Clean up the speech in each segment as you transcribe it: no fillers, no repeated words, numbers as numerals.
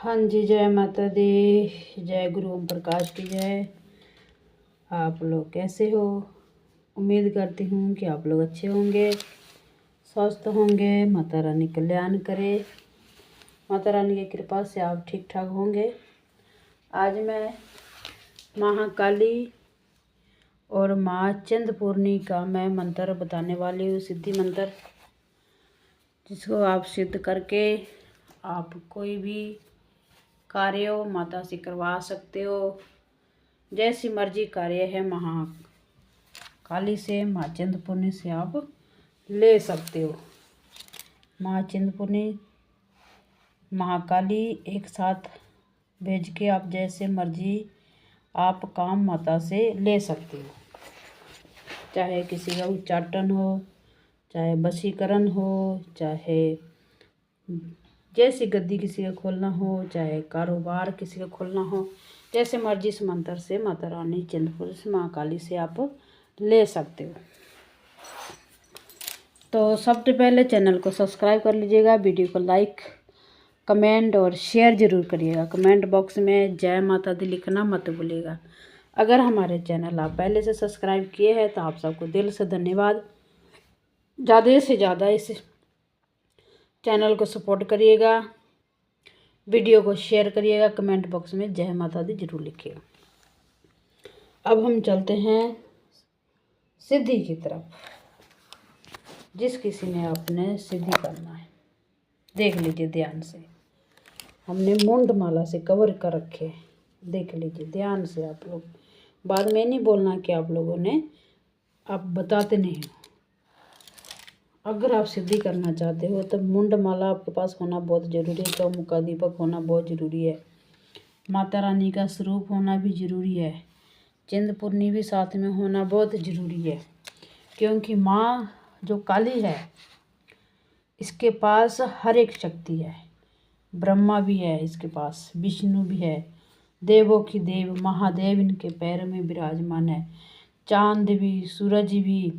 हाँ जी, जय माता दी, जय गुरु ओम प्रकाश की जय। आप लोग कैसे हो? उम्मीद करती हूँ कि आप लोग अच्छे होंगे, स्वस्थ होंगे। माता रानी कल्याण करे, माता रानी की कृपा से आप ठीक ठाक होंगे। आज मैं महाकाली और माँ चिंतपूर्णी का मैं मंत्र बताने वाली हूँ, सिद्धि मंत्र, जिसको आप सिद्ध करके आप कोई भी कार्य हो माता से करवा सकते हो। जैसी मर्जी कार्य है महाकाली से, माँ चिंतपूर्णी से आप ले सकते हो। माँ चिंतपूर्णी महाकाली एक साथ भेज के आप जैसे मर्जी आप काम माता से ले सकते हो। चाहे किसी का उच्चाटन हो, चाहे वशीकरण हो, चाहे जैसी गद्दी किसी का खोलना हो, चाहे कारोबार किसी का खोलना हो, जैसे मर्जी इस मंत्र से माता रानी चिंतपूर्णी से महाकाली से आप ले सकते हो। तो सबसे पहले चैनल को सब्सक्राइब कर लीजिएगा, वीडियो को लाइक, कमेंट और शेयर ज़रूर करिएगा। कमेंट बॉक्स में जय माता दी लिखना मत भूलिएगा। अगर हमारे चैनल आप पहले से सब्सक्राइब किए हैं तो आप सबको दिल से धन्यवाद। ज़्यादा से ज़्यादा इस चैनल को सपोर्ट करिएगा, वीडियो को शेयर करिएगा, कमेंट बॉक्स में जय माता दी जरूर लिखिएगा। अब हम चलते हैं सिद्धि की तरफ। जिस किसी ने अपने सिद्धि करना है, देख लीजिए ध्यान से। हमने मुंड माला से कवर कर रखे, देख लीजिए ध्यान से। आप लोग बाद में नहीं बोलना कि आप लोगों ने आप बताते नहीं हो। अगर आप सिद्धि करना चाहते हो तो मुंड माला आपके पास होना बहुत ज़रूरी है, चौमुखा दीपक होना बहुत ज़रूरी है, माता रानी का स्वरूप होना भी ज़रूरी है, चिंतपूर्णी भी साथ में होना बहुत ज़रूरी है। क्योंकि माँ जो काली है इसके पास हर एक शक्ति है। ब्रह्मा भी है इसके पास, विष्णु भी है, देवों की देव महादेव इनके पैर में विराजमान है, चांद भी, सूरज भी,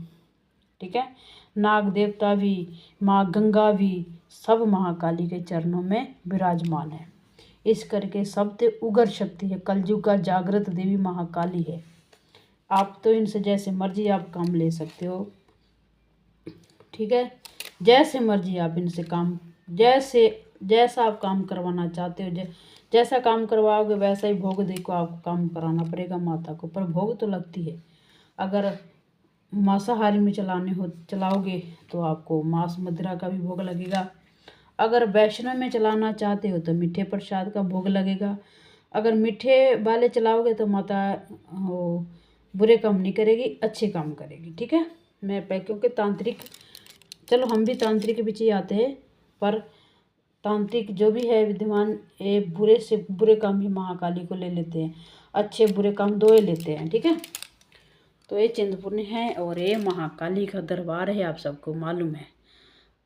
ठीक है, नाग देवता भी, माँ गंगा भी, सब महाकाली के चरणों में विराजमान है। इस करके सबसे उग्र शक्ति है, कलयुग का जागृत देवी महाकाली है। आप तो इनसे जैसे मर्जी आप काम ले सकते हो, ठीक है। जैसे मर्जी आप इनसे काम, जैसा आप काम करवाना चाहते हो, जैसा काम करवाओगे वैसा ही भोग दे को आपको काम कराना पड़ेगा माता को। पर भोग तो लगती है। अगर मांसाहारी में चलाओगे तो आपको मांस मदिरा का भी भोग लगेगा। अगर वैष्णव में चलाना चाहते हो तो मीठे प्रसाद का भोग लगेगा। अगर मीठे वाले चलाओगे तो माता वो बुरे काम नहीं करेगी, अच्छे काम करेगी, ठीक है। क्योंकि तांत्रिक, चलो हम भी तांत्रिक के पीछे आते हैं, पर तांत्रिक जो भी है विद्यमान, ये बुरे से बुरे काम भी महाकाली को ले लेते हैं, अच्छे बुरे काम दो ही लेते हैं, ठीक है। तो ये चिंतपूर्णी है और ये महाकाली का दरबार है, आप सबको मालूम है।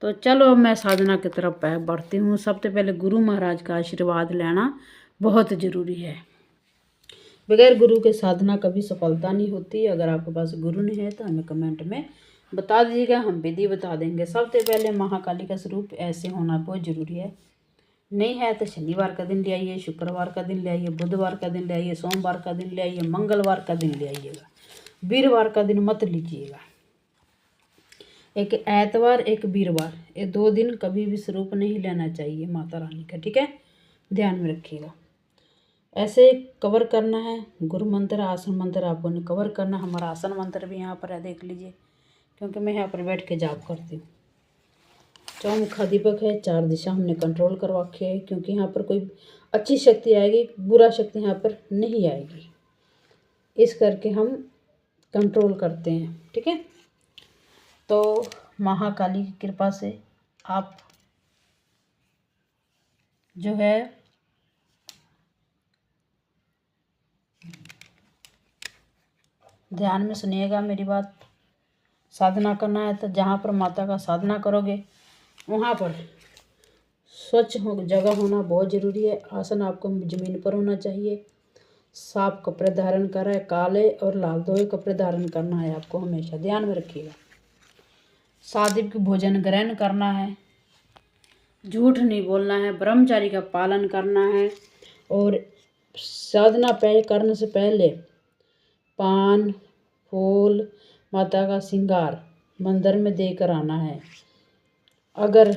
तो चलो मैं साधना की तरफ बढ़ती हूँ। सबसे पहले गुरु महाराज का आशीर्वाद लेना बहुत ज़रूरी है। बगैर गुरु के साधना कभी सफलता नहीं होती। अगर आपके पास गुरु नहीं है तो हमें कमेंट में बता दीजिएगा, हम विधि बता देंगे। सबसे पहले महाकाली का स्वरूप ऐसे होना बहुत ज़रूरी है। नहीं है तो शनिवार का दिन ले आइए, शुक्रवार का दिन ले आइए, बुधवार का दिन ले आइए, सोमवार का दिन ले आइए, मंगलवार का दिन ले आइएगा, वीरवार का दिन मत लीजिएगा। एक एतवार, एक वीरवार, ये 2 दिन कभी भी स्वरूप नहीं लेना चाहिए माता रानी का, ठीक है, ध्यान में रखिएगा। ऐसे कवर करना है। गुरु मंत्र, आसन मंत्र आपको ने कवर करना। हमारा आसन मंत्र भी यहाँ पर है, देख लीजिए, क्योंकि मैं यहाँ पर बैठ के जाप करती हूँ। चौमुखा दीपक है, 4 दिशा हमने कंट्रोल करवा रखे है, क्योंकि यहाँ पर कोई अच्छी शक्ति आएगी, बुरा शक्ति यहाँ पर नहीं आएगी। इस करके हम कंट्रोल करते हैं, ठीक है। तो महाकाली की कृपा से आप जो है ध्यान में सुनिएगा मेरी बात। साधना करना है तो जहाँ पर माता का साधना करोगे वहाँ पर स्वच्छ जगह होना बहुत ज़रूरी है। आसन आपको ज़मीन पर होना चाहिए। साफ कपड़े धारण कर रहे हैं, काले और लाल दो ही कपड़े धारण करना है आपको, हमेशा ध्यान में रखिएगा। सात्विक भोजन ग्रहण करना है। झूठ नहीं बोलना है, ब्रह्मचारी का पालन करना है। और साधना करने से पहले पान फूल माता का श्रृंगार मंदिर में देकर आना है। अगर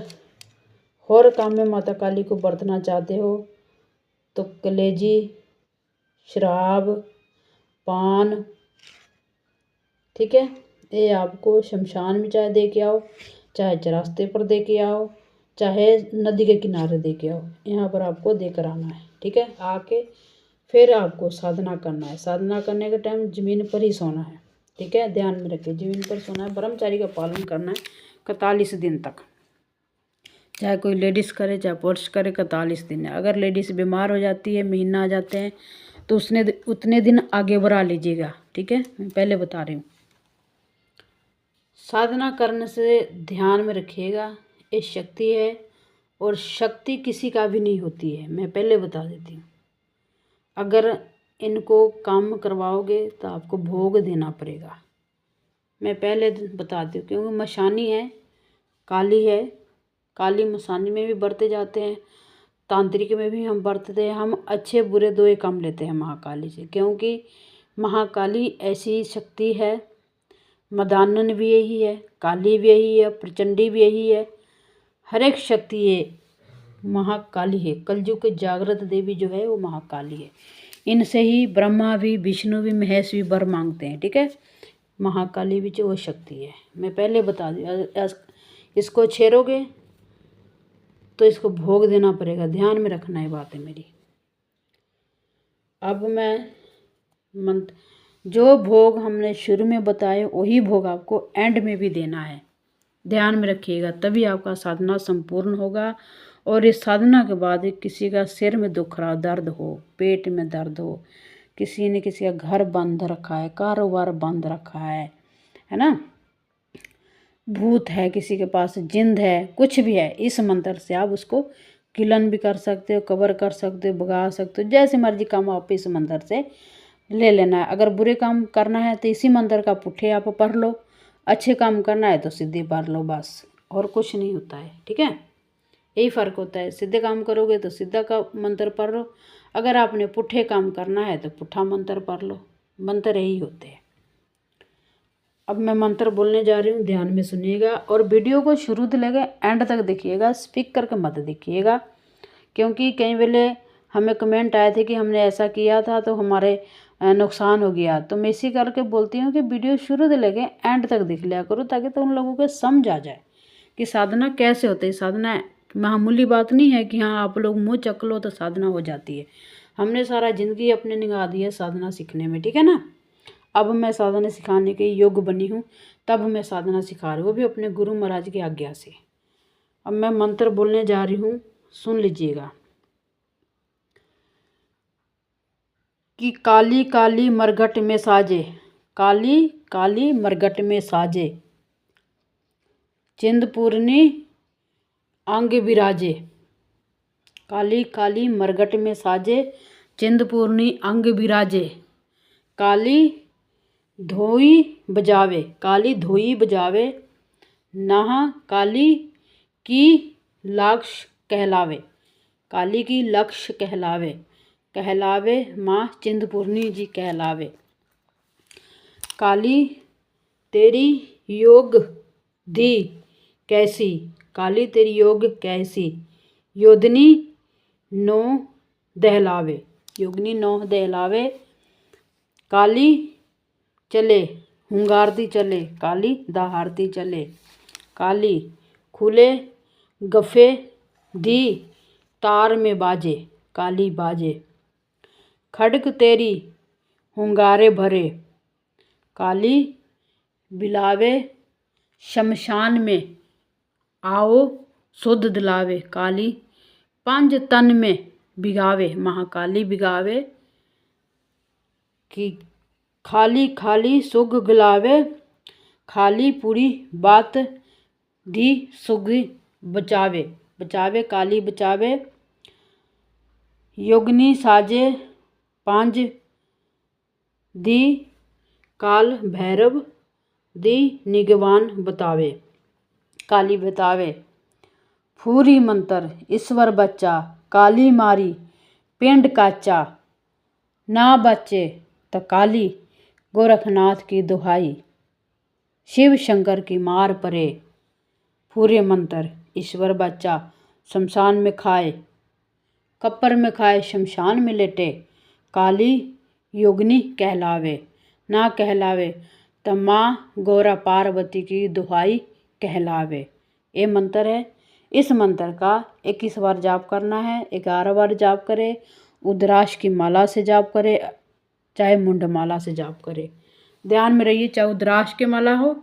और काम में माता काली को बरतना चाहते हो तो कलेजी शराब पान, ठीक है, ये आपको शमशान में चाहे दे के आओ, चाहे चौरास्ते पर दे के आओ, चाहे नदी के किनारे दे के आओ, यहाँ पर आपको देकर आना है। ठीक है, आके फिर आपको साधना करना है। साधना करने के टाइम ज़मीन पर ही सोना है। ठीक है, ध्यान में रखिए, ज़मीन पर सोना है। ब्रह्मचारी का पालन करना है 41 दिन तक, चाहे कोई लेडीज़ करे चाहे पुरुष करे, 41 दिन है। अगर लेडीज़ बीमार हो जाती है, महीना आ जाते हैं, तो उसने उतने दिन आगे बढ़ा लीजिएगा। ठीक है, मैं पहले बता रही हूँ। साधना करने से ध्यान में रखिएगा, ये शक्ति है और शक्ति किसी का भी नहीं होती है, मैं पहले बता देती हूँ। अगर इनको काम करवाओगे तो आपको भोग देना पड़ेगा, मैं पहले बताती हूँ। क्योंकि मशानी है, काली है, काली मशानी में भी बरते जाते हैं, तांत्रिक में भी हम बरतते हैं। हम अच्छे बुरे दो ही काम लेते हैं महाकाली से, क्योंकि महाकाली ऐसी शक्ति है। मदानन भी यही है, काली भी यही है, प्रचंडी भी यही है, हर एक शक्ति ये महाकाली है। कलयुग के जागृत देवी जो है वो महाकाली है। इनसे ही ब्रह्मा भी विष्णु भी महेश भी वर मांगते हैं। ठीक है, महाकाली भी जो वो शक्ति है, मैं पहले बता दी। इसको छेड़ोगे तो इसको भोग देना पड़ेगा, ध्यान में रखना है बात है मेरी। अब मैं जो भोग हमने शुरू में बताए वही भोग आपको एंड में भी देना है, ध्यान में रखिएगा, तभी आपका साधना संपूर्ण होगा। और इस साधना के बाद किसी का सिर में दुख रहा, दर्द हो, पेट में दर्द हो, किसी ने किसी का घर बंद रखा है, कारोबार बंद रखा है ना, भूत है किसी के पास, जिंद है, कुछ भी है, इस मंत्र से आप उसको किलन भी कर सकते हो, कवर कर सकते हो, भगा सकते हो, जैसे मर्जी काम आप इस मंत्र से ले लेना है। अगर बुरे काम करना है तो इसी मंत्र का पुट्ठे आप पढ़ लो, अच्छे काम करना है तो सीधे पढ़ लो, बस और कुछ नहीं होता है। ठीक है, यही फ़र्क होता है। सीधे काम करोगे तो सीधा का मंत्र पढ़ लो, अगर आपने पुट्ठे काम करना है तो पुट्ठा मंत्र पढ़ लो, मंत्र यही होते हैं। अब मैं मंत्र बोलने जा रही हूँ, ध्यान में सुनिएगा और वीडियो को शुरू से लेकर एंड तक देखिएगा, स्पिक करके मत देखिएगा। क्योंकि कई वेले हमें कमेंट आए थे कि हमने ऐसा किया था तो हमारे नुकसान हो गया, तो मैं इसी करके बोलती हूँ कि वीडियो शुरू से लेके एंड तक देख लिया करो, ताकि तो उन लोगों को समझ आ जाए कि साधना कैसे होती है। साधना मामूली बात नहीं है कि हाँ आप लोग मुँह चक लो तो साधना हो जाती है। हमने सारा ज़िंदगी अपने निगाह दी है साधना सीखने में, ठीक है ना। अब मैं साधना सिखाने के योग्य बनी हूँ, तब मैं साधना सिखा रही हूँ, वो भी अपने गुरु महाराज की आज्ञा से। अब मैं मंत्र बोलने जा रही हूँ, सुन लीजिएगा। कि काली काली मरघट में साजे, काली काली मरघट में साजे, चिंतपूर्णी अंग विराजे। काली काली मरघट में साजे, चिंतपूर्णी अंग विराजे। काली धोई बजावे, काली धोई बजावे, नहा काली की लक्ष्य कहलावे, काली की लक्ष्य कहलावे, कहलावे माँ चिंतपूर्णी जी कहलावे। काली तेरी योग धी कैसी, काली तेरी योग कैसी, योधनी नो दहलावे, योगनी नो दहलावे। काली चले हुंगारती चले, काली दहाड़ती चले। काली खुले गफे दी तार में बाजे, काली बाजे। खड़क तेरी हुंगारे भरे, काली बिलावे शमशान में आओ शुद्ध दिलावे। काली पंज तन में बिगावे, महाकाली बिगावे। कि खाली खाली सुग गलावे, खाली पूरी बात दी सुग बचावे, बचावे काली बचावे। योगनी साजे पांज दी, काल भैरव दी निगवान बतावे, काली बतावे। फूरी मंतर ईश्वर बच्चा, काली मारी पिंड काचा, ना बचे तो काली गोरखनाथ की दुहाई, शिव शंकर की मार परे। फूरे मंतर ईश्वर बच्चा, शमशान में खाए, कब्र में खाए शमशान में लेटे, काली योगिनी कहलावे, ना कहलावे तो माँ गौरा पार्वती की दुहाई कहलावे। ये मंत्र है। इस मंत्र का 21 बार जाप करना है। 11 बार जाप करे, उद्राक्ष की माला से जाप करे, चाहे मुंड माला से जाप करे। ध्यान में रहिए, चाहे उद्राक्ष की माला हो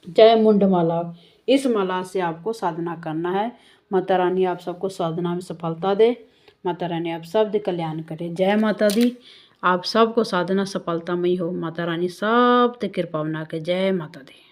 चाहे मुंड माला हो, इस माला से आपको साधना करना है। माता रानी आप सबको साधना में सफलता दे। माता रानी आप सब कल्याण करे। जय माता दी। आप सबको साधना सफलतामयी हो। माता रानी सब कृपा बना के। जय माता दी।